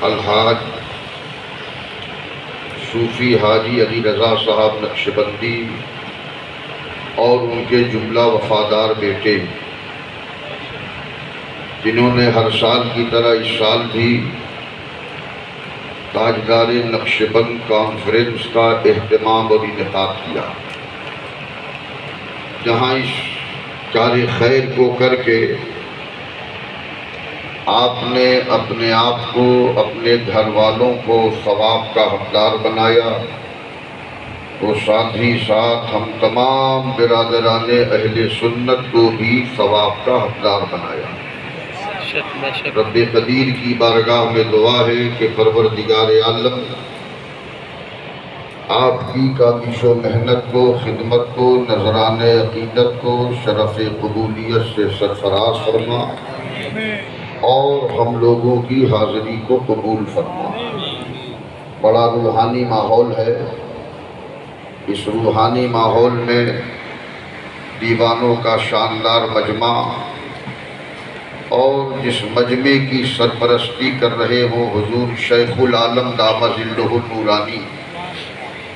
الحاج صوفی حاجی علی رضا صاحب نقشبندی اور ان کے جملہ وفادار بیٹے، جنہوں نے ہر سال کی طرح اس سال بھی تاجدار نقشبند کانفرنس کا اہتمام اور انعقاد کیا، جہاں اس کار خیر کو کر کے آپ نے اپنے آپ کو، اپنے گھر والوں کو ثواب کا حقدار بنایا، اور ساتھ ہی ساتھ ہم تمام برادران اہل سنت کو بھی ثواب کا حقدار بنایا۔ رب قدیر کی بارگاہ میں دعا ہے کہ پروردگار عالم آپ کی کاوش و محنت کو، خدمت کو، نذران عقیدت کو شرف قبولیت سے سرفراز فرما، اور ہم لوگوں کی حاضری کو قبول فرما۔ بڑا روحانی ماحول ہے، اس روحانی ماحول میں دیوانوں کا شاندار مجمع، اور جس مجمع کی سرپرستی کر رہے ہوں حضور شیخ العالم دامہ ظلہ النورانی،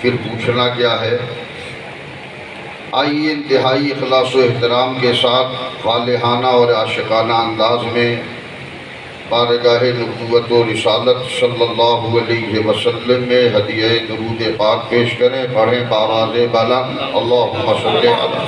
پھر پوچھنا کیا ہے۔ آئیے انتہائی اخلاص و احترام کے ساتھ خالحانہ اور عاشقانہ انداز میں بارگاہ نبوت و رسالت صلی اللہ علیہ وسلم میں ہدیہ درود پاک پیش کریں۔ پڑھیں بآواز بلند، اللہم صلی علی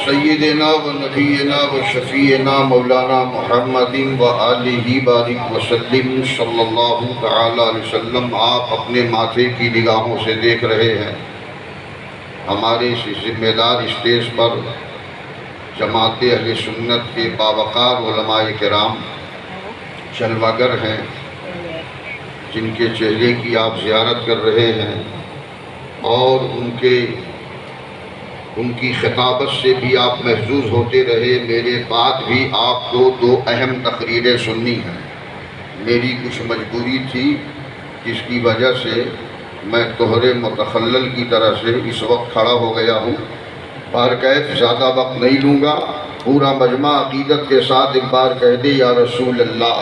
سیدنا و نبینا و شفیعنا مولانا محمد و آلہ بارک وسلم صلی اللہ تعالی علیہ وسلم۔ آپ اپنے ماتھے کی نگاہوں سے دیکھ رہے ہیں ہمارے اس ذمہ دار اسٹیج پر جماعت اہل سنت کے باوقار علماء کرام جلوہ گر ہیں، جن کے چہرے کی آپ زیارت کر رہے ہیں، اور ان کی خطابت سے بھی آپ محظوظ ہوتے رہے۔ میرے بعد بھی آپ کو دو اہم تقریریں سننی ہیں۔ میری کچھ مجبوری تھی جس کی وجہ سے میں طہر متخلل کی طرح سے اس وقت کھڑا ہو گیا ہوں۔ بہرکیف زیادہ وقت نہیں لوں گا، پورا مجمع عقیدت کے ساتھ ایک بار کہہ دے یا رسول اللہ۔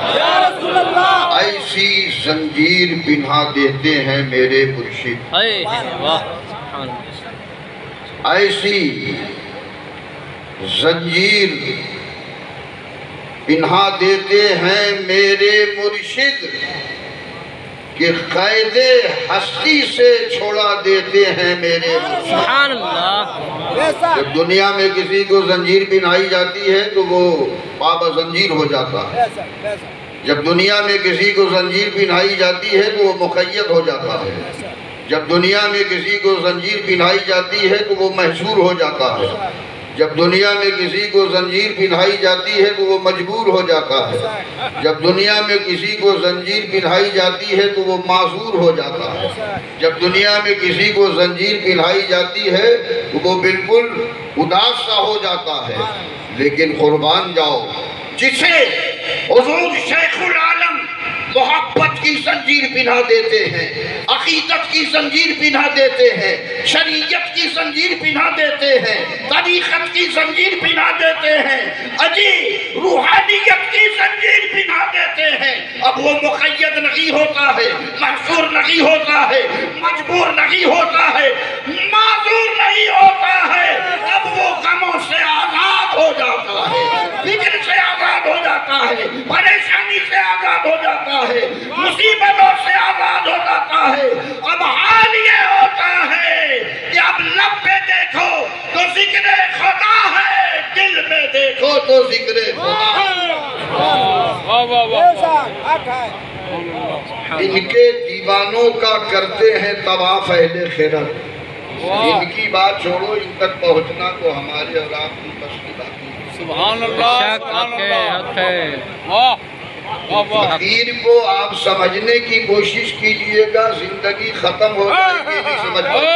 ایسی زنجیر پہنا دیتے ہیں میرے مرشد، ایسی زنجیر پہنا دیتے ہیں میرے مرشد کہ قید ہستی سے چھوڑا دیتے ہیں میرے مرشد۔ سبحان اللہ۔ جب دنیا میں کسی کو زنجیر پہنائی جاتی ہے تو وہ پابند زنجیر ہو جاتا ہے، جب دنیا میں کسی کو زنجیر پہنائی جاتی ہے تو وہ مقید ہو جاتا ہے، جب دنیا میں کسی کو زنجیر پہنائی جاتی ہے تو وہ محصور ہو جاتا ہے، جب دنیا میں کسی کو زنجیر پہنائی جاتی ہے تو وہ مجبور ہو جاتا ہے، جب دنیا میں کسی کو زنجیر پہنائی جاتی ہے تو وہ معذور ہو جاتا ہے، جب دنیا میں کسی کو زنجیر پہنائی جاتی ہے تو وہ بالکل اداس سا ہو جاتا ہے۔ لیکن قربان جاؤ، جسے حضور شیخ العالم محبت کی زنجیر پہنا دیتے ہیں، عقیدت کی زنجیر پہنا دیتے ہیں، شریعت کی زنجیر پہنا دیتے ہیں، طریقت کی زنجیر پہنا دیتے ہیں، اجی روحانیت کی زنجیر پہنا دیتے ہیں، اب وہ مقید نہیں ہوتا ہے، محصور نہیں ہوتا ہے، مجبور نہیں ہوتا ہے، معذور نہیں ہوتا ہے، اب وہ غموں سے آزاد ہو جاتا ہے، فکر سے آزاد ہو جاتا ہے، پریشانی سے آزاد ہو جاتا ہے، مصیبتوں سے آزاد ہو جاتا ہے۔ اب حال یہ ہوتا ہے کہ اب لب پہ دیکھو تو ذکر خدا ہے، دل میں دیکھو تو ذکر خدا ہے۔ ان کے دیوانوں کا کرتے ہیں طواف اہل خیرت۔ ان کی بات چھوڑو، ان تک پہنچنا تو ہمارے اور آپ کی بس کی بات نہیں۔ سبحان اللہ۔ فقیر کو آپ سمجھنے کی کوشش کیجئے گا، زندگی ختم ہو جائے گی نہیں سمجھ پائے۔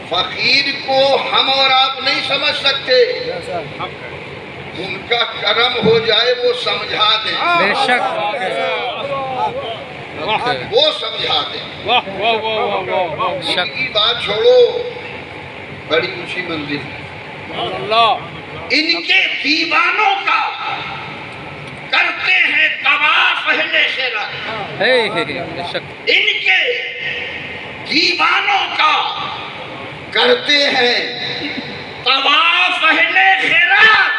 فقیر کو ہم اور آپ نہیں سمجھ سکتے، ان کا کرم ہو جائے وہ سمجھا دیں، وہ سمجھا دیں۔ ان کی بات چھوڑو، بڑی اونچی منزل ہے۔ ان کے دیوانوں کا کرتے ہیں طواف اہل خیرات، ان کے دیوانوں کا کرتے ہیں طواف اہل خیرات،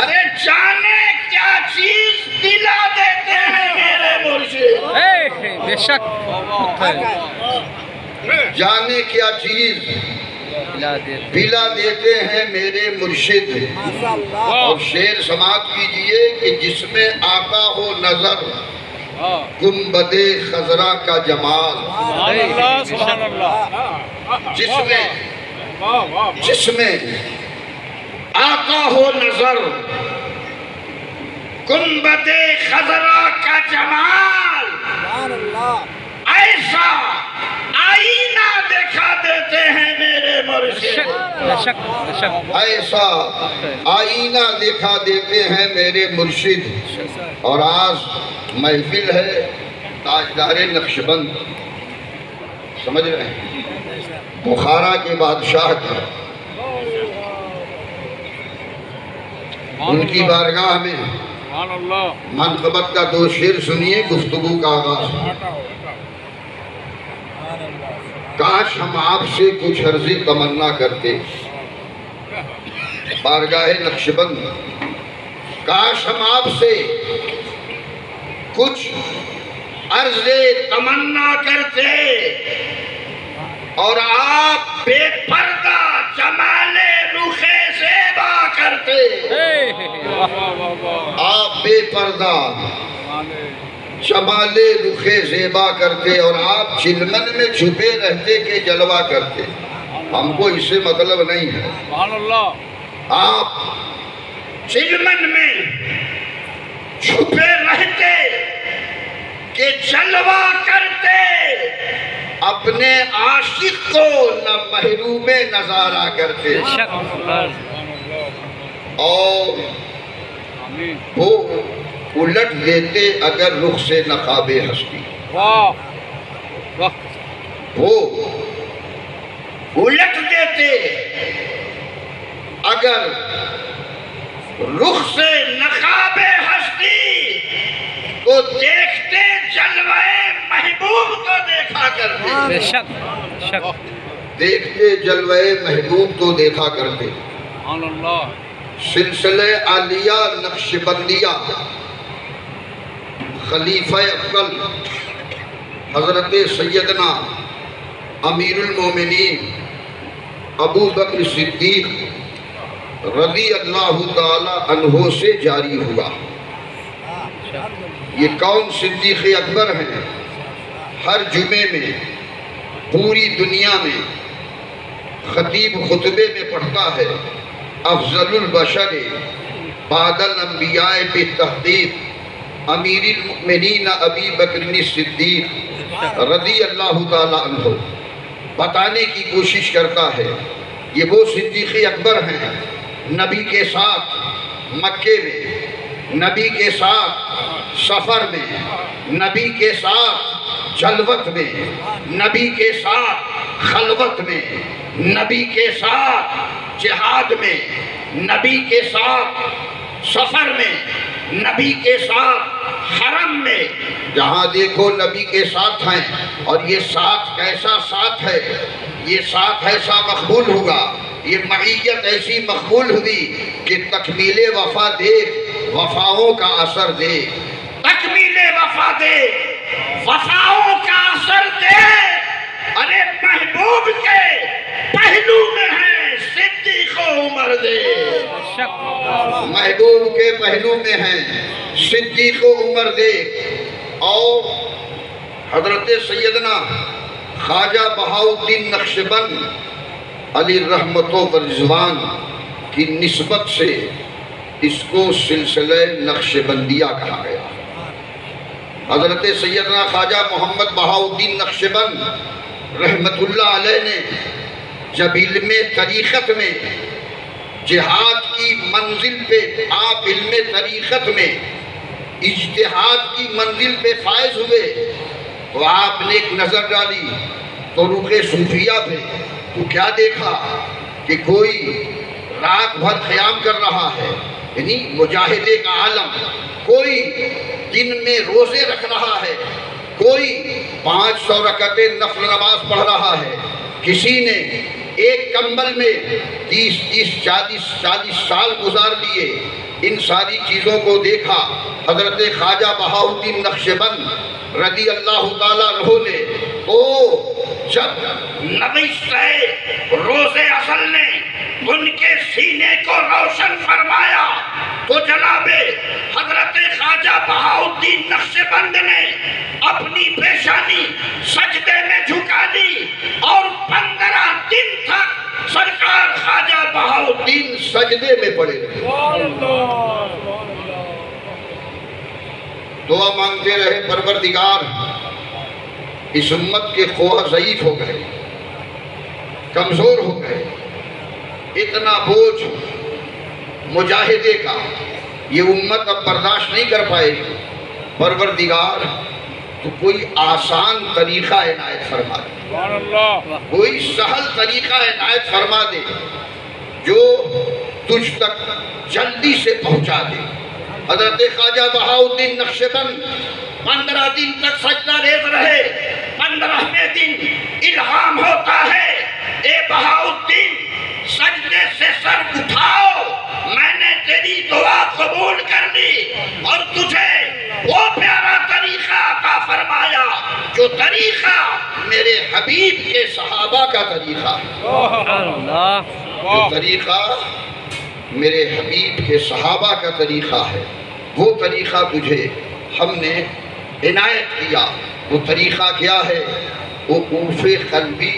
ارے جانے کیا چیز دلا دیتے ہیں میرے مرشد، بے شک جانے کیا چیز پلا دیتے ہیں میرے مرشد۔ اور شعر سماعت کیجئے کہ جس میں آقا ہو نظر گنبد خضرا کا جمال، سبحان اللہ، جس میں آقا ہو نظر گنبد خضرا کا جمال، ایسا آئینہ دکھا دیتے ہیں میرے مرشد، ایسا آئینہ دکھا دیتے ہیں میرے مرشد۔ اور آج محفل ہے تاجدار نقشبند، سمجھ رہے ہیں، بخارا کے بادشاہ کی، ان کی بارگاہ میں منقبت کا دو شعر سنیے، گفتگو کا آغاز۔ کاش ہم آپ سے کچھ عرضی تمنا کرتے، بارگاہ نقشبند، کاش ہم آپ سے کچھ عرض تمنا کرتے، اور آپ بے پردہ جمال رخ زیبا کرتے، آپ بے پردہ جمال رخ زیبا کرتے، اور آپ چلمن میں چھپے رہتے کہ جلوہ کرتے۔ ہم کو اس سے مطلب نہیں ہے، آپ چلمن میں چھپے رہتے کہ جلوہ کرتے، اپنے عاشق کو نہ محروم نظارہ کرتے، اور وہ الٹ دیتے اگر رخ سے نقاب ہستی، وہ الٹ دیتے اگر رخ سے نقاب ہستی، تو دیکھتے جلوہ محبوب کو دیکھا کرتے، دیکھتے جلوہ محبوب کو دیکھا کرتے۔ سلسلہ عالیہ نقشبندیہ، خلیفہ افضل حضرت سیدنا امیر المومنین ابو بکر صدیق رضی اللہ تعالی عنہ سے جاری ہوا۔ یہ کون صدیق اکبر ہیں؟ ہر جمعے میں پوری دنیا میں خطیب خطبے میں پڑھتا ہے، افضل البشر بعد الانبیاء بالتحقیق امیر المؤمنین ابی بکر صدیق رضی اللہ تعالی عنہ، بتانے کی کوشش کرتا ہے یہ وہ صدیق اکبر ہیں، نبی کے ساتھ مکے میں، نبی کے ساتھ سفر میں، نبی کے ساتھ جلوت میں، نبی کے ساتھ خلوت میں، نبی کے ساتھ جہاد میں، نبی کے ساتھ سفر میں، نبی کے ساتھ حرم میں، جہاں دیکھو نبی کے ساتھ ہیں۔ اور یہ ساتھ کیسا ساتھ ہے؟ یہ ساتھ ایسا مقبول ہوا، یہ معیت ایسی مقبول ہوئی کہ تکمیل وفا دیکھ، وفاؤں کا اثر دیکھ، تکمیل وفا دیکھ، وفاؤں کا اثر دیکھ، ارے محبوب کے پہلو میں ہے صدیق و عمر دیکھ، محبوب کے پہلو میں ہیں صدیق و عمر دیکھ۔ اور حضرت سیدنا خواجہ بہاؤالدین نقشبند علی رحمت و رضوان کی نسبت سے اس کو سلسلہ نقشبندیہ کہا گیا۔ حضرت سیدنا خواجہ محمد بہاؤالدین نقشبند رحمت اللہ علیہ نے جب علم طریقت میں جہاد کی منزل پہ، آپ علم طریقت میں اجتہاد کی منزل پہ فائز ہوئے، تو آپ نے ایک نظر ڈالی طرق صوفیہ پہ، تو کیا دیکھا کہ کوئی رات بھر قیام کر رہا ہے، یعنی مجاہدے کا عالم. کوئی دن میں روزے رکھ رہا ہے، کوئی 500 رکعتیں نفل نماز پڑھ رہا ہے، کسی نے ایک کمبل میں 30-40 سال گزار لیے. ان ساری چیزوں کو دیکھا حضرت خواجہ بہاؤالدین نقشبند رضی اللہ تعالیٰ عنہ نے. جب نوشتہ روزے اصل نے ان کے سینے کو روشن فرمایا تو جناب حضرت خواجہ بہاؤالدین نقشبند نے اپنی پیشانی سجدے میں جھکا دی اور 15 دن تک سرکار خواجہ بہاؤالدین سجدے میں پڑے رہے. دعا مانگتے رہے، پروردگار اس امت کے خواہ ضعیف ہو گئے، کمزور ہو گئے، اتنا بوجھ مجاہدے کا یہ امت اب برداشت نہیں کر پائے گی. پروردگار تو کوئی آسان طریقہ عنایت فرما دے، کوئی سہل طریقہ عنایت فرما دے جو تجھ تک جلدی سے پہنچا دے. حضرت خواجہ بہاؤالدین نقشبند 15 دن تک سجدہ ریز رہے. 15ویں دن الہام ہوتا ہے، اے بہاؤالدین سجدے سے سر اٹھاؤ، میں نے تیری دعا قبول کر لی اور تجھے وہ پیارا طریقہ عطا فرمایا جو طریقہ میرے حبیب کے صحابہ کا طریقہ ہے، جو طریقہ میرے حبیب کے صحابہ کا طریقہ ہے. وہ طریقہ تجھے ہم نے عنایت کیا. وہ طریقہ کیا ہے؟ وقوف قلبی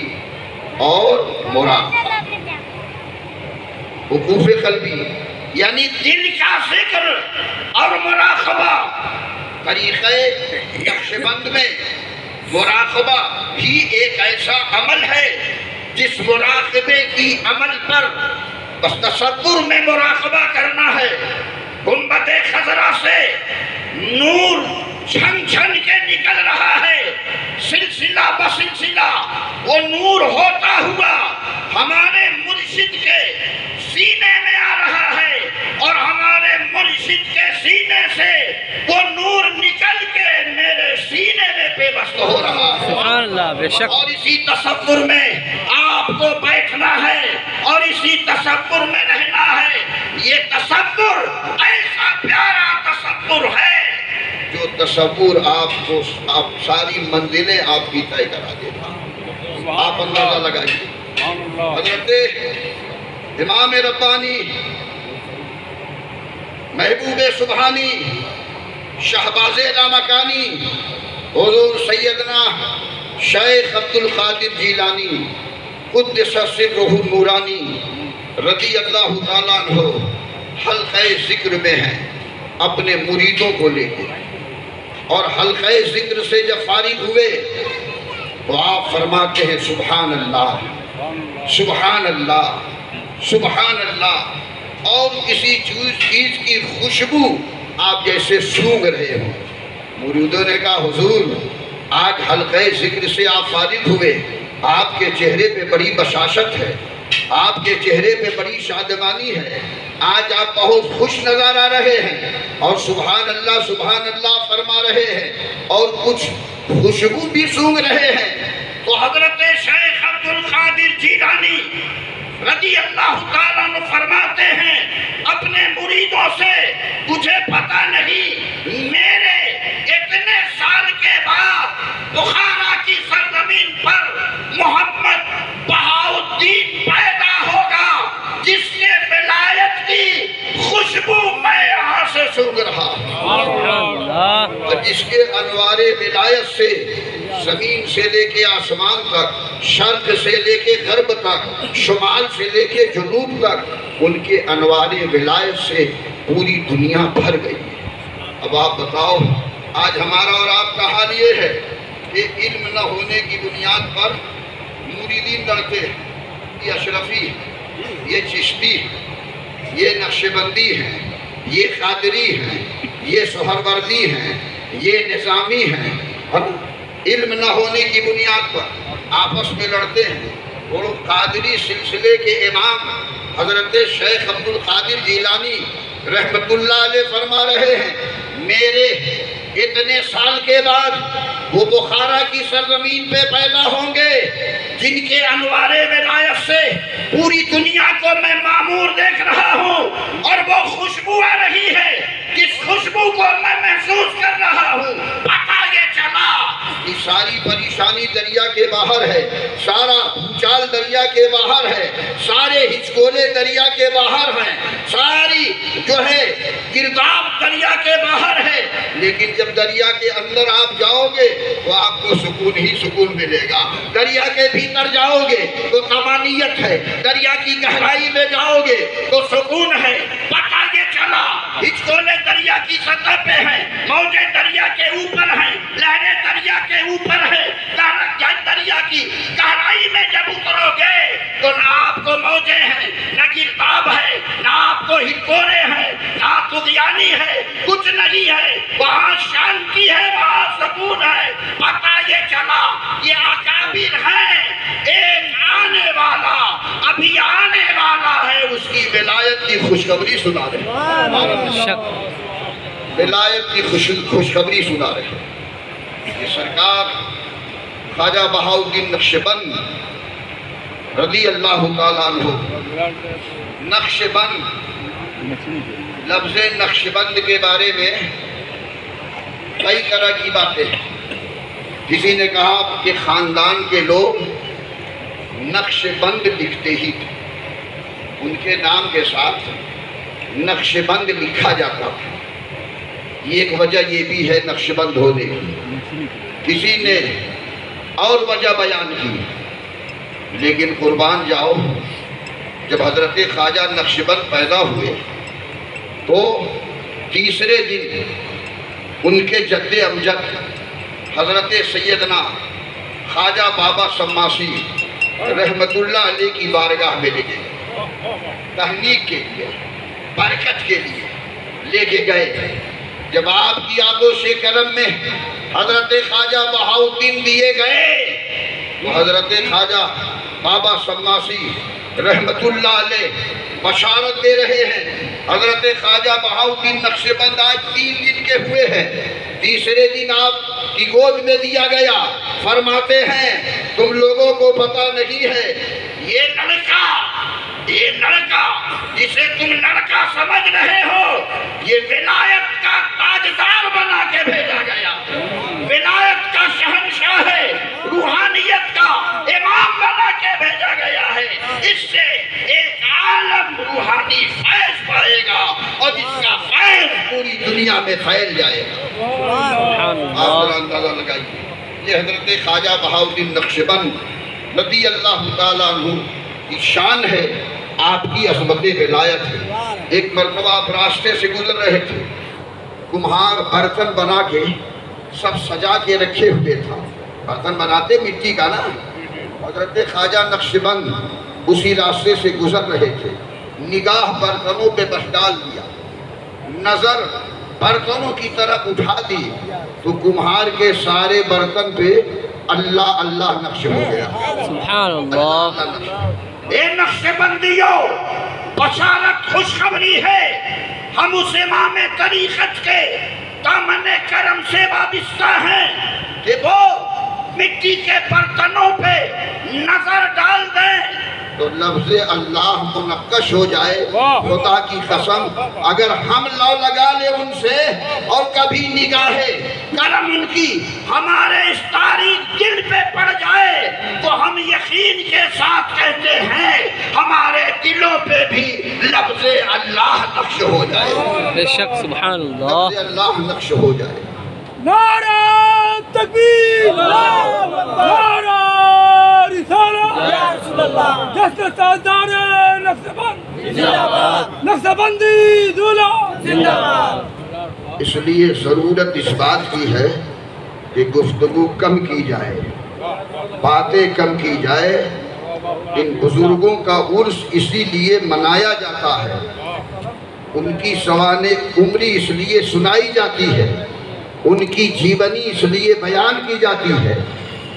اور مراقبہ. وقوف قلبی یعنی دل کا ذکر اور مراقبہ. طریقہ نقشبند میں مراقبہ ہی ایک ایسا عمل ہے جس مراقبے کی عمل پر بس تصور میں مراقبہ کرنا ہے. گنبد خضرا سے نور چھن چھن کے نکل رہا ہے، سلسلہ بسلسلہ وہ نور ہوتا ہوا ہمارے مرشد کے سینے میں آ رہا ہے اور ہمارے مرشد کے سینے سے وہ نور نکل کے میرے سینے میں پیوست ہو رہا ہے. سبحان اللہ، بے شک. اور اسی تصور میں آپ کو بیٹھنا ہے اور اسی تصور میں رہنا ہے. یہ تصور ایسا پیارا تصور ہے جو تصور آپ کو ساری منزلیں آپ کی طے کرا دیتا. آپ اندازہ لگائیے. حضرت امام ربانی محبوب سبحانی شہباز لامکانی حضور سیدنا شیخ عبدالقادر جیلانی قدس سرہ النورانی رضی اللہ تعالیٰ عنہ حلقہ ذکر میں ہیں اپنے مریدوں کو لے کے. اور حلقہ ذکر سے جب فارغ ہوئے تو آپ فرماتے ہیں سبحان اللہ، سبحان اللہ، سبحان اللہ. اور کسی چیز کی خوشبو آپ جیسے سونگھ رہے ہوں. مریدوں نے کہا حضور آج حلقہ ذکر سے آپ فارغ ہوئے، آپ کے چہرے پہ بڑی بشاشت ہے، آپ کے چہرے پہ بڑی شادمانی ہے، آج آپ بہت خوش نظر آ رہے ہیں اور سبحان اللہ فرما رہے ہیں اور کچھ خوشبو بھی سونگھ رہے ہیں. تو حضرت شیخ عبدالقادر جیلانی رضی اللہ تعالیٰ عنہ فرماتے ہیں اپنے مریدوں سے تجھے پتہ نہیں میرے اتنے سال کے بعد بخارا کی سرزمین پر محمد بہاؤالدین پیدا ہوگا جس کے ولایت کی خوشبو میں یہاں سے سونگھ رہا اور جس کے انوار ولایت سے زمین سے لے کے آسمان تک، شرق سے لے کے غرب تک، شمال سے لے کے جنوب تک ان کے انوار ولایت سے پوری دنیا بھر گئی ہے. اب آپ بتاؤ آج ہمارا اور آپ کا حال یہ ہے کہ علم نہ ہونے کی بنیاد پر مریدین لڑتے ہیں. یہ اشرفی ہے، یہ چشتی ہے، یہ نقشبندی ہے، یہ قادری ہیں، یہ سہروردی ہیں، یہ نظامی ہیں. علم نہ ہونے کی بنیاد پر آپس میں لڑتے ہیں. اور قادری سلسلے کے امام حضرت شیخ عبد القادر جیلانی رحمت اللہ علیہ فرما رہے ہیں میرے اتنے سال کے بعد وہ بخارا کی سرزمین پہ پیدا ہوں گے جن کے انوار ولایت سے پوری دنیا کو میں معمور دیکھ رہا ہوں اور وہ خوشبو آ رہی ہے جس خوشبو کو میں محسوس کر رہا ہوں پتہ یہ چلا کہ ساری پریشانی دریا کے باہر ہے سارا چال دریا کے باہر ہے سارے ہچکولے دریا کے باہر ہیں ساری جو ہے گرداب دریا کے باہر ہے لیکن جب دریا کے اندر آپ جاؤ گے تو آپ کو سکون ہی سکون ملے گا دریا کے بھیتر جاؤ گے تو طمانینت ہے دریا کی گہرائی میں جاؤ گے تو سکون ہے پتہ یہ چلا ہچکولے دریا کی سطح پہ ہیں موجیں دریا کے اوپر ہیں لہریں دریا کے اوپر ہیں دریا کی گہرائی میں جب اترو گے تو نہ آپ کو موجیں ہیں نہ گرداب ہے نہ آپ کو ہچکولے ہیں نہ طغیانی ہے کچھ نہیں ہے وہاں شانتی ہے وہاں سکون ہے پتہ یہ چلا یہ اکابر ہیں ایک آنے والا ابھی آنے والا ہے اس کی ولایت کی خوشخبری سنا رہے ہیں ولایت کی خوشخبری سنا رہے ہیں یہ سرکار خواجہ بہاؤالدین نقشبند رضی اللہ تعالیٰ عنہ نقشبند لفظ نقشبند کے بارے میں کئی طرح کی باتیں ہیں کسی نے کہا کہ خاندان کے لوگ نقشبند لکھتے ہی تھے ان کے نام کے ساتھ نقشبند لکھا جاتا تھا ایک وجہ یہ بھی ہے نقشبند ہونے کی کسی نے اور وجہ بیان کی لیکن قربان جاؤ جب حضرت خواجہ نقشبند پیدا ہوئے تو تیسرے دن ان کے جد امجد حضرت سیدنا خواجہ بابا سماسی رحمت اللہ علیہ کی بارگاہ میں لے گئے تحنیک کے لیے برکت کے لیے لے کے گئے جب آپ کی آگوں سے کرم میں حضرت خواجہ بہاؤالدین دیے گئے تو حضرت خواجہ بابا سماسی رحمت اللہ علیہ بشارت دے رہے ہیں حضرت خواجہ بہاؤالدین نقشبند آج 3 دن کے ہوئے ہیں تیسرے دن آپ کی گود میں دیا گیا فرماتے ہیں تم لوگوں کو پتہ نہیں ہے یہ لڑکا جسے تم لڑکا سمجھ رہے ہو یہ ولایت کا تاجدار بنا کے بھیجا گیا ولایت کا شہنشاہ ہے روحانیت کا امام بنا کے بھیجا گیا ہے اس سے ایک عالم روحانی فیض پائے گا اور اس کا فیض پوری دنیا میں پھیل جائے گا آپ اندازہ لگائیے یہ حضرت خواجہ بہاؤالدین نقشبند رضی اللہ تعالیٰ عنہ کی شان ہے آپ کی عظمت ولایت ہے ایک مرتبہ آپ راستے سے گزر رہے تھے کمہار برتن بنا کے سب سجا کے رکھے ہوئے تھا برتن بناتے مٹی کا نا حضرت خواجہ نقشبند اسی راستے سے گزر رہے تھے نگاہ برتنوں پہ بس ڈال دیا نظر برتنوں کی طرف اٹھا دی تو کمہار کے سارے برتن پہ اللہ اللہ نقش ہو گیا سبحان اللہ اے نقشبندیوں بشارت خوشخبری ہے ہم اس امام طریقت کے دامن کرم سے وابستہ ہیں کہ وہ مٹی کے برتنوں پہ نظر ڈال دیں تو لفظ اللہ منقش ہو جائے خدا کی قسم اگر ہم لگا لیں ان سے اور کبھی نگاہ کرم ان کی ہمارے اس تاریخ دل پہ پڑ جائے تو ہم یقین کے ساتھ کہتے ہیں ہمارے دلوں پہ بھی لفظ اللہ نقش ہو جائے بے شک سبحان اللہ لفظ اللہ نقش ہو جائے نعرہ تکبیر نعرہ رسالہ یا رسول اللہ جس سردار نقشبند نقشبندی دولا زندہ باد اس لیے ضرورت اس بات کی ہے کہ گفتگو کم کی جائے باتیں کم کی جائے ان بزرگوں کا عرس اسی لیے منایا جاتا ہے ان کی سوانح عمری اس لیے سنائی جاتی ہے ان کی جیونی اس لیے بیان کی جاتی ہے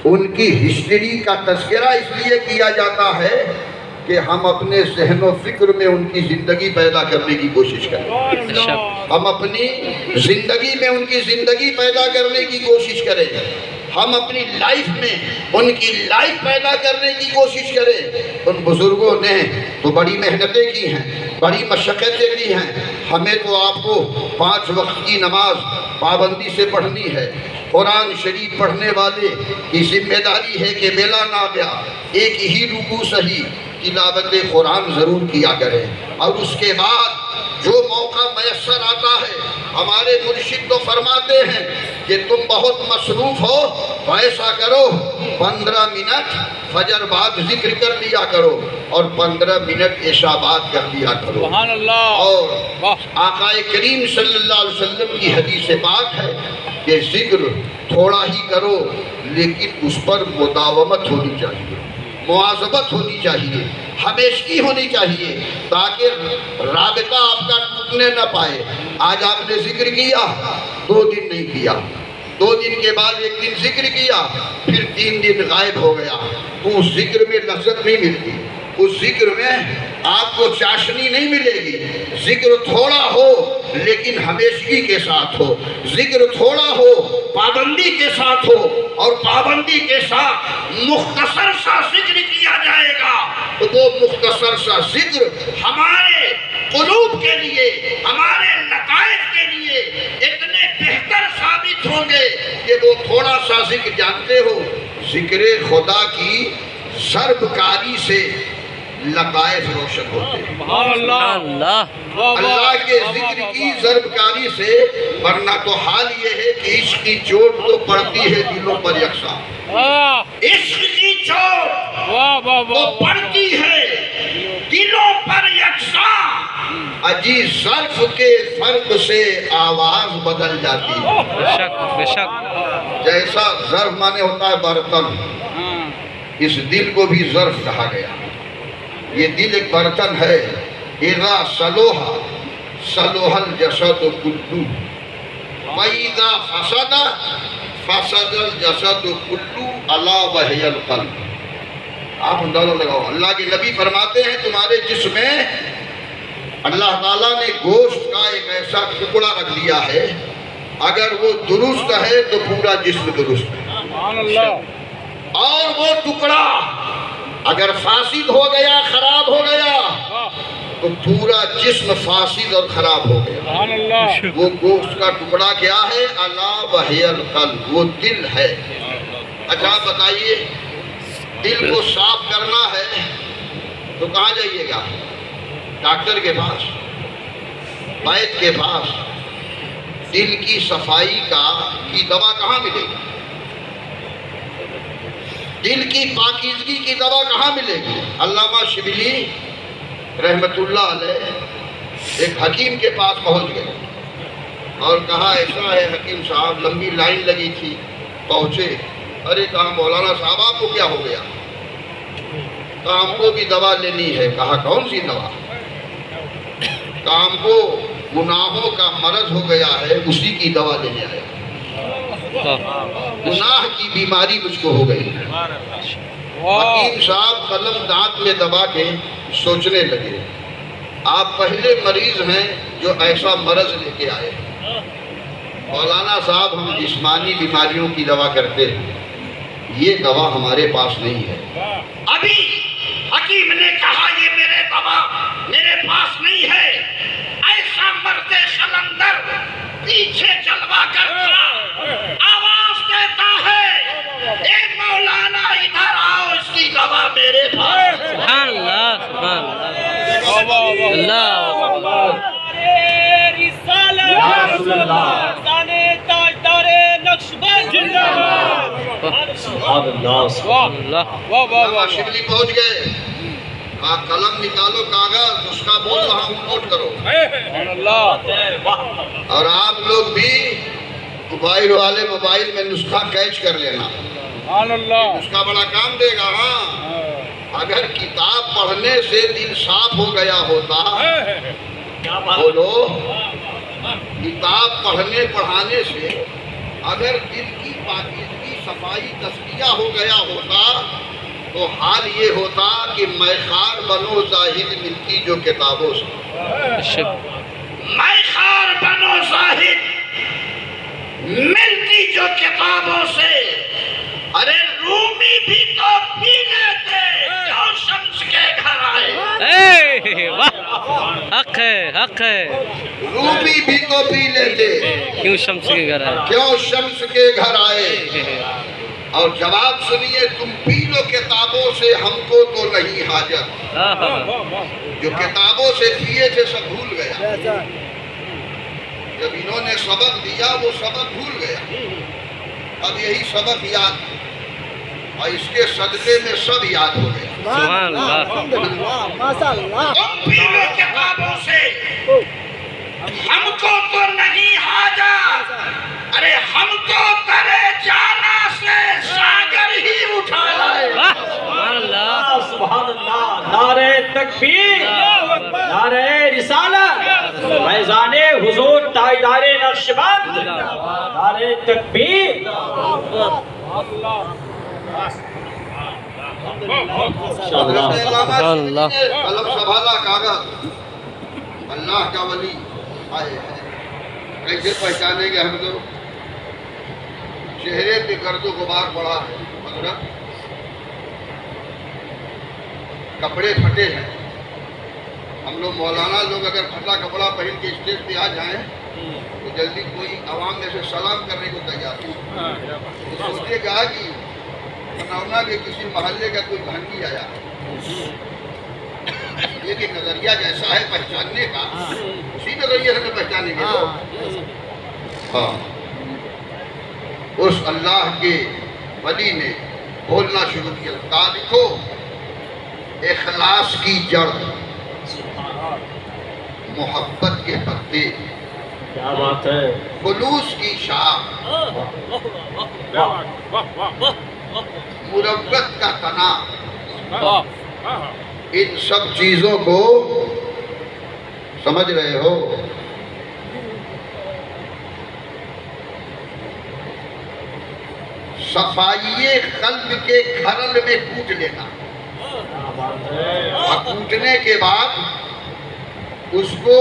ان کی ہسٹری کا تذکرہ اس لیے کیا جاتا ہے کہ ہم اپنے ذہن و فکر میں ان کی زندگی پیدا کرنے کی کوشش کریں، ہم اپنی زندگی میں ان کی زندگی پیدا کرنے کی کوشش کریں، ہم اپنی لائف میں ان کی لائف پیدا کرنے کی کوشش کریں۔ ان بزرگوں نے تو بڑی محنتیں کی ہیں، بڑی مشقتیں کی ہیں، ہمیں تو آپ کو 5 وقت کی نماز پابندی سے پڑھنی ہے۔ قرآن شریف پڑھنے والے کی ذمہ داری ہے کہ بلا ناغہ ایک ہی رکوع صحیح تلاوت قرآن ضرور کیا کریں، اور اس کے بعد جو موقع میسر آتا ہے، ہمارے مرشد تو فرماتے ہیں کہ تم بہت مصروف ہو تو ایسا کرو 15 منٹ فجر بعد ذکر کر لیا کرو اور 15 منٹ عشاء بعد کر لیا کرو۔ سبحان اللہ۔ اور آقا کریم صلی اللہ علیہ وسلم کی حدیث پاک ہے کہ ذکر تھوڑا ہی کرو لیکن اس پر مداومت ہونی چاہیے، مواظبت ہونی چاہیے، ہمیشگی ہونی چاہیے، تاکہ رابطہ آپ کا ٹوٹنے نہ پائے۔ آج آپ نے ذکر کیا، 2 دن نہیں کیا، 2 دن کے بعد 1 دن ذکر کیا، پھر 3 دن غائب ہو گیا، تو اس ذکر میں لذت نہیں ملتی، اس ذکر میں آپ کو چاشنی نہیں ملے گی۔ ذکر تھوڑا ہو لیکن ہمیشگی کے ساتھ ہو، ذکر تھوڑا ہو پابندی کے ساتھ ہو، اور پابندی کے ساتھ مختصر سا ذکر کیا جائے گا تو وہ مختصر سا ذکر ہمارے قلوب کے لیے، ہمارے لطائف کے لیے اتنے بہتر ثابت ہوں گے کہ وہ تھوڑا سا ذکر جانتے ہو، ذکر خدا کی ضرب کاری سے لطائف روشن ہوتے ہیں، سبحان اللہ۔ اللہ کے ذکر کی ضرب کاری سے، ورنہ تو حال یہ ہے کہ عشق کی چوٹ تو پڑتی ہے دلوں پر یکساں، عشق کی چوٹ وہ پڑتی ہے دلوں پر یکساں، اجی ظرف کے فرق سے آواز بدل جاتی ہے۔ بے شک بے شک۔ جیسا ظرف مانے ہوتا ہے برتن، اس دل کو بھی ظرف کہا گیا۔ یہ دل ایک برتن ہے، اذا صلوحا صلوح الجسد کلو واذا فسد فسد الجسد کلو الا وہی القلب۔ آپ اندازہ لگاؤ، اللہ کے نبی فرماتے ہیں تمہارے جسم میں اللہ تعالیٰ نے گوشت کا ایک ایسا ٹکڑا رکھ دیا ہے، اگر وہ درست ہے تو پورا جسم درست ہے، سبحان اللہ۔ اور وہ ٹکڑا اگر فاسد ہو گیا، خراب ہو گیا تو پورا جسم فاسد اور خراب ہو گیا۔ سبحان اللہ۔ وہ گوشت کا ٹکڑا کیا ہے؟ الا وہی القلب، وہ دل ہے۔ اچھا بتائیے، دل کو صاف کرنا ہے تو کہاں جائیے گا؟ ڈاکٹر کے پاس، وید کے پاس۔ دل کی صفائی کی دوا کہاں ملے گی؟ دل کی پاکیزگی کی دوا کہاں ملے گی؟ علامہ شبلی رحمت اللہ علیہ ایک حکیم کے پاس پہنچ گئے اور کہا ایسا ہے حکیم صاحب، لمبی لائن لگی تھی، پہنچے، ارے کہا مولانا صاحب آپ کو کیا ہو گیا؟ کہا ہم کو بھی دوا لینی ہے۔ کہا کون سی دوا؟ کہا ہم کو گناہوں کا مرض ہو گیا ہے، اسی کی دوا لینے آئے، گناہ کی بیماری مجھ کو ہو گئی ہے۔ حکیم صاحب قلم دانت میں دبا کے سوچنے لگے، آپ پہلے مریض ہیں جو ایسا مرض لے کے آئے۔ مولانا صاحب ہم جسمانی بیماریوں کی دوا کرتے ہیں، یہ دوا ہمارے پاس نہیں ہے۔ ابھی حکیم نے کہا یہ میرے دوا میرے پاس نہیں ہے۔ ایسا مرد خلندر پیچھے چلوا کر آواز دیتا ہے، اے مولانا ادھر آؤ، اس کی دوا میرے پاس۔ سبحان اللہ سبحان اللہ اللہ شبلی پہنچ گئے، آپ قلم نکالو، کاغذ، اس کا بول وہاں نوٹ کرو، اور آپ لوگ بھی موبائل والے موبائل میں نسخہ کیچ کر لینا، نسخہ بڑا کام دے گا۔ ہاں اگر کتاب پڑھنے سے دل صاف ہو گیا ہوتا، بولو، کتاب پڑھنے پڑھانے سے اگر دل کی پاکیزگی صفائی تزکیہ ہو گیا ہوتا تو حال یہ ہوتا کہ میں خار بنو زاہد ملتی جو کتابوں سے، میں خار بنو زاہد ملتی جو کتابوں سے، ارے رومی بھی تو پی لیتے جو شمس کے گھر آئے، حق ہے، حق ہے، رومی بھی تو پی لیتے کیوں شمس کے گھر آئے، کیوں شمس کے گھر آئے۔ اور جواب سنیے، تم پی لو کتابوں سے، ہم کو تو نہیں حاجت۔ جو کتابوں سے پیے تھے سب بھول گیا، جب انہوں نے سبق دیا وہ سبق بھول گیا، اب یہی سبق یاد ہے اور اس کے صدقے میں سب یاد ہو گیا۔ سبحان اللہ، تم پی لو کتابوں سے، ہم کو تو نہیں حاجت، ارے ہم تو ترے جانا سے ساگر ہی اٹھا لائے۔ سبحان اللہ، سبحان اللہ، نعرہ تکبیر، نعرہ رسالت، فیضان حضور تاجدار نقشبند، نعرہ تکبیر۔ حضرت علامہ نے قلم سنبھالا، کاغذ، اللہ کا ولی آئے ہیں، کیسے پہچانیں گے ہم لوگ؟ چہرے پہ گرد و غبار پڑا ہے، حضرت کپڑے پھٹے ہیں، ہم لوگ مولانا لوگ اگر پھٹا کپڑا پہن کے اسٹیج پہ آ جائیں تو جلدی کوئی عوام میں سے سلام کرنے کو تیار نہیں، تو سوچے گا کہ بناونا کے کسی محلے کا کوئی بھنگی آیا، یہ کہ نظریہ جیسا ہے پہچاننے کا، اسی نظریے سے پہچانیں گے لوگ۔ ہاں، اس اللہ کے ولی نے بولنا شروع کیا، کہا لکھو اخلاص کی جڑ، محبت کے پتے، کیا بات ہے، خلوص کی شاخ، مروت کا تنا، ان سب چیزوں کو سمجھ رہے ہو؟ صفائی قلب کے گھرل میں کوٹ لینا، اور کوٹنے کے بعد اس کو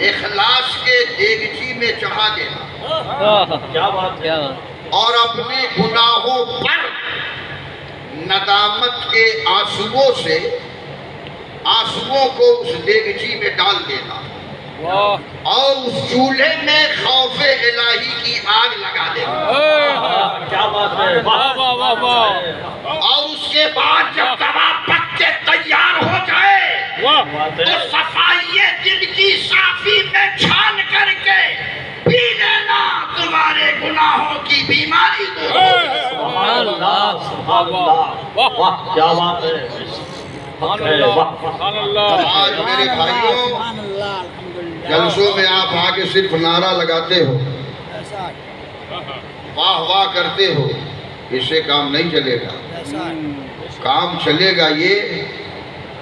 اخلاص کے دیگچی میں چڑھا دینا، کیا بات ہے، اور اپنے گناہوں پر ندامت کے آنسوؤں سے آنسوؤں کو اس دیگچی میں ڈال دینا، اور اس چولہے میں خوف الہی کی آگ لگا دینا، کیا بات ہے، اور اس کے بعد جب کباب پک کے تیار ہو جائے تو صفائی دل کی صافی میں چھان کر کے پی لینا، تمہارے گناہوں کی بیماری دور ہو جائے۔ سبحان اللہ، سبحان اللہ، واہ کیا بات ہے، آج میرے بھائیوں جلسوں میں آپ آگے صرف نعرہ لگاتے ہو، واہ واہ کرتے ہو، اس سے کام نہیں چلے گا۔ کام چلے گا یہ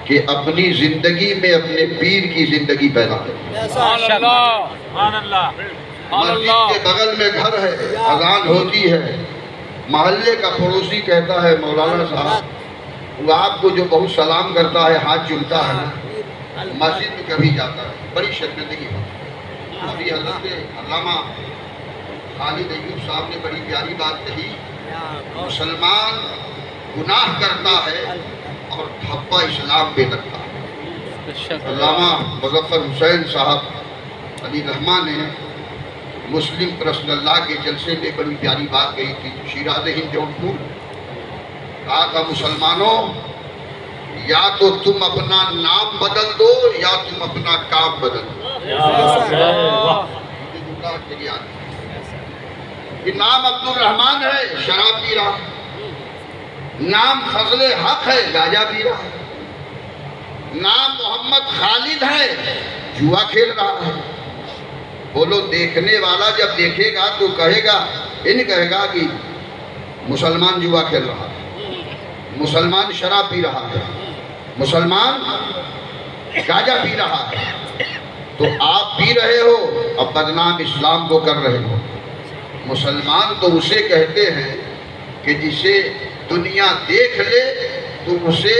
کہ اپنی زندگی میں اپنے پیر کی زندگی پیدا کریں۔ مسجد کے بغل میں گھر ہے، اذان ہوتی ہے، محلے کا پڑوسی کہتا ہے مولانا صاحب وہ آپ کو جو بہت سلام کرتا ہے، ہاتھ چومتا ہے نا، مسجد میں کبھی جاتا ہے، بڑی شرمندگی ہوتی ہے۔ ابھی حضرت علامہ خالد ایوب صاحب نے بڑی پیاری بات کہی، مسلمان گناہ کرتا ہے اور دھبا اسلام پہ لگتا ہے۔ علامہ مظفر حسین صاحب علی رحمٰن نے مسلم پرسنل اللہ کے جلسے میں بڑی پیاری بات کہی تھی، شیراز ہند جونپور، کہا تھا مسلمانوں یا تو تم اپنا نام بدل دو یا تم اپنا کام بدل دو۔ یہ نام عبد الرحمن ہے، شراب پی رہا، نام فضل حق ہے، گاجا پی رہا، نام محمد خالد ہے، جوا کھیل رہا ہے۔ بولو دیکھنے والا جب دیکھے گا تو کہے گا، ان کہے گا کہ مسلمان جوا کھیل رہا ہے، مسلمان شراب پی رہا ہے، مسلمان گاجا پی رہا ہے، تو آپ پی رہے ہو اب بدنام اسلام کو کر رہے ہو۔ مسلمان تو اسے کہتے ہیں کہ جسے دنیا دیکھ لے تو اسے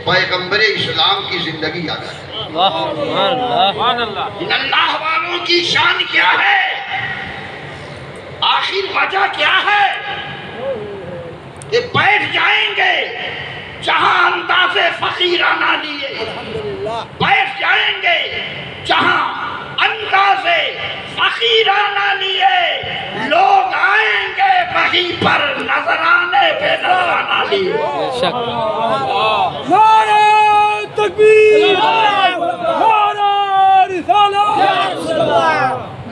پیغمبر اسلام کی زندگی یاد آئے۔ سبحان اللہ ان اللہ والوں کی شان کیا ہے؟ آخر وجہ کیا ہے؟ کہ بیٹھ جائیں گے جہاں انداز فقیرانہ لیے، بیٹھ جائیں گے جہاں انداز فقیرانہ لیے، لوگ آئیں گے وہیں پر نظرانے پہ نظرانہ لیے۔ بے شک نعرہ تکبیر، نعرہ رسالت،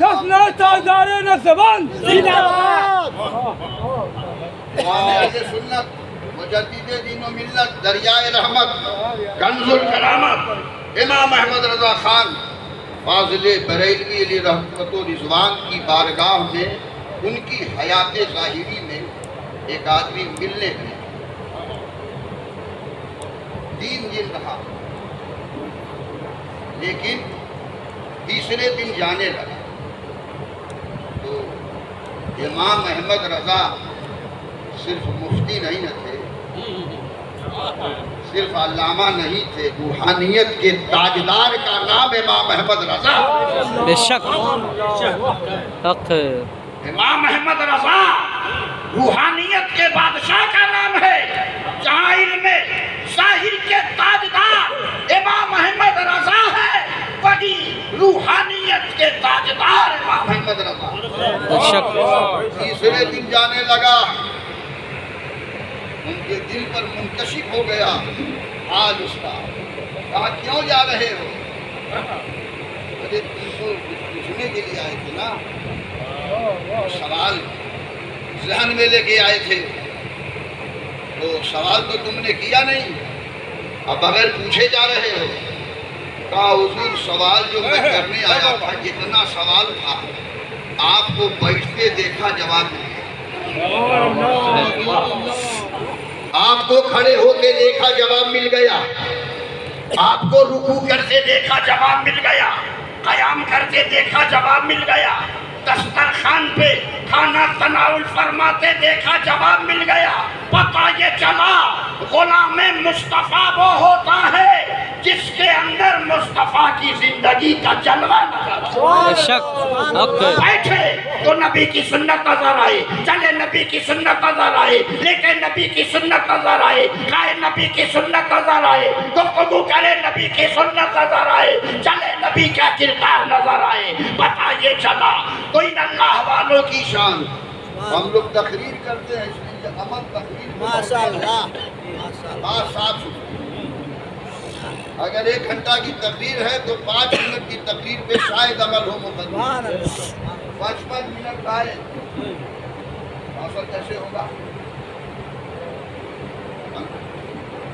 جشن تازدار نقشبند زندہ باد۔ اہل سنت مجدد دین و ملت دریائے رحمت کنز الکرامت امام احمد رضا خان فاضل بریلوی علیہ رحمت و رضوان کی بارگاہ میں ان کی حیات ظاہری میں ایک آدمی ملنے گئے، 3 دن رہا، لیکن تیسرے دن جانے لگا۔ تو امام احمد رضا صرف مفتی نہیں تھے، صرف علامہ نہیں تھے، روحانیت کے تاجدار کا نام امام احمد رضا۔ بے شک حق ہے۔ امام احمد رضا روحانیت کے بادشاہ کا نام ہے۔ جہاں علم ظاہر کے تاجدار امام احمد رضا ہے، وہی روحانیت کے تاجدار امام احمد رضا۔ بے شک تیسرے دن جانے لگا، ان کے دل پر منکشف ہو گیا حال اس کا۔ کہا کیوں جا رہے ہو؟ ارے تم تو پوچھنے کے لیے آئے تھے نا، سوال ذہن میں لے کے آئے تھے، تو سوال تو تم نے کیا نہیں، اب بغیر پوچھے جا رہے ہو۔ کہا حضور سوال جو میں کرنے آیا تھا، جتنا سوال تھا آپ کو بیٹھتے دیکھا جواب مل گیا، آپ کو کھڑے ہو کے دیکھا جواب مل گیا، آپ کو رکوع کرتے دیکھا جواب مل گیا، قیام کرتے دیکھا جواب مل گیا، دسترخوان پہ کھانا تناول فرماتے دیکھا جواب مل گیا۔ پتہ یہ چلا غلام مصطفیٰ وہ ہوتا ہے جس کے اندر مصطفیٰ کی زندگی کا جلوہ نظر آئے۔ بے شک حق ہے۔ بیٹھے تو نبی کی سنت نظر آئے، چلے نبی کی سنت نظر آئے، لیکن نبی کی سنت نظر آئے، کھائے نبی کی سنت نظر آئے، گفتگو کرے نبی کی سنت نظر آئے، چلے نبی کا کردار نظر آئے۔ پتہ یہ چلا تو ان اللہ والوں کی شان۔ ہم لوگ تقریر کرتے ہیں، اس لیے عمل تقریر ماشاءاللہ بات صاف ستھری۔ اگر 1 گھنٹہ کی تقریر ہے تو 5 منٹ کی تقریر پہ شاید عمل ہو مقدم، 55 منٹ آئے اصل کیسے ہوگا؟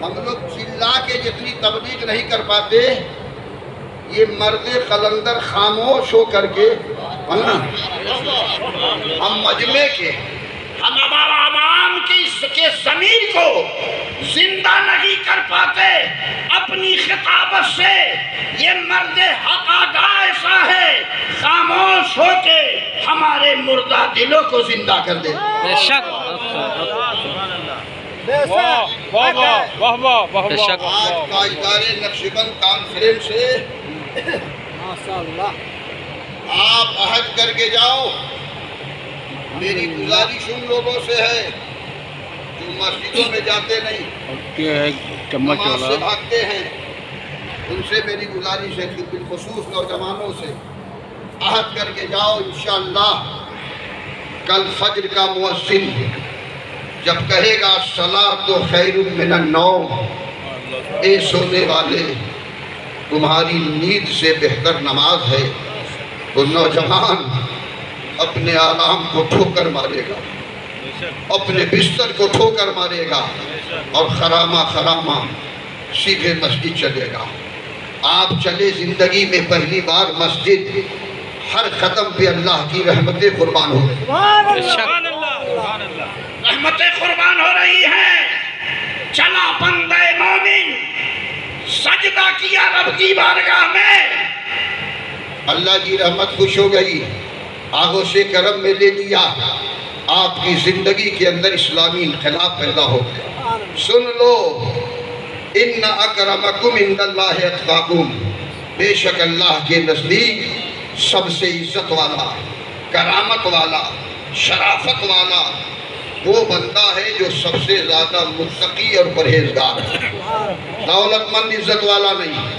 ہم لوگ چلا کے جتنی تبلیغ نہیں کر پاتے، یہ مرد قلندر خاموش ہو کر کے ہم مجمع کے ہم عوام کے ضمیر کو زندہ نہیں کر پاتے اپنی خطابت سے۔ یہ مرد حق آگاہ ایسا ہے، خاموش ہو کے ہمارے مردہ دلوں کو زندہ کر دے۔ بے شک بے شک آج تاجدار نقشبند کانفرنس سے آپ عہد کر کے جاؤ۔ میری گزارش ان لوگوں سے ہے جو مسجدوں میں جاتے نہیں، نماز سے بھاگتے ہیں، ان سے میری گزارش ہے کہ بالخصوص نوجوانوں سے عہد کر کے جاؤ۔ انشاءاللہ کل فجر کا مؤذن جب کہے گا الصلاۃ خیر من النوم، اے سونے والے تمہاری نیند سے بہتر نماز ہے، تو نوجوان اپنے آرام کو ٹھوکر مارے گا، اپنے بستر کو ٹھوکر مارے گا اور خرامہ خرامہ سیدھے مسجد چلے گا۔ آپ چلے زندگی میں پہلی بار مسجد، ہر قدم پہ اللہ کی رحمتیں قربان ہو رہی ہیں، رحمتیں قربان ہو رہی ہیں۔ چلا بندہ مومن، سجدہ کیا رب کی بارگاہ میں، اللہ کی رحمت خوش ہو گئی، آغوش کرم میں لے لیا، آپ کی زندگی کے اندر اسلامی انقلاب پیدا ہو گیا۔ سن لو، ان اکرمکم عند اللہ اتقاکم، بے شک اللہ کے نزدیک سب سے عزت والا، کرامت والا، شرافت والا وہ بندہ ہے جو سب سے زیادہ متقی اور پرہیزگار ہے۔ دولت مند عزت والا نہیں،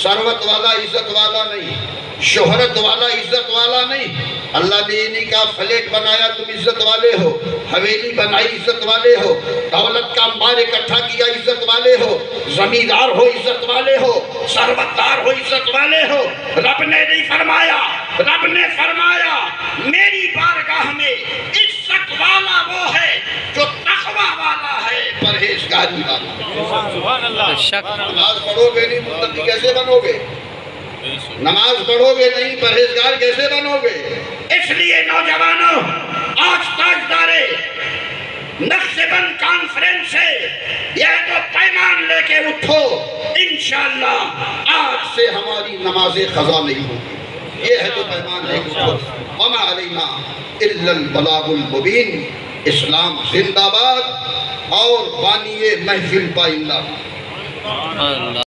ثروت والا عزت والا نہیں، شہرت والا عزت والا نہیں۔ اللہ نے یہ نہیں کہا فلیٹ بنایا تم عزت والے ہو، حویلی بنائی عزت والے ہو، دولت کا انبار اکٹھا کیا عزت والے ہو، زمیندار ہو عزت والے ہو، ثروتدار ہو عزت والے ہو۔ رب نے نہیں فرمایا، رب نے فرمایا میری بارگاہ میں عزت والا وہ ہے جو تقوی والا ہے، پرہیزگاری والا۔ بے شک نماز پڑھو گے نہیں متقی کیسے بنو گے؟ نماز پڑھو گے نہیں پرہیزگار کیسے بنو گے؟ اس لیے نوجوانوں، آج تاجدارے نقش بند کانفرنس ہے، یہ تو پیمان لے کے اٹھو، انشاءاللہ آج سے ہماری نمازیں قضا نہیں ہوگی۔ یہ ہے تو پیمان لے کے اٹھو۔ وما علینا الا البلاغ المبین۔ اسلام زندہ باد اور بانی محفل پائندہ۔ اللہ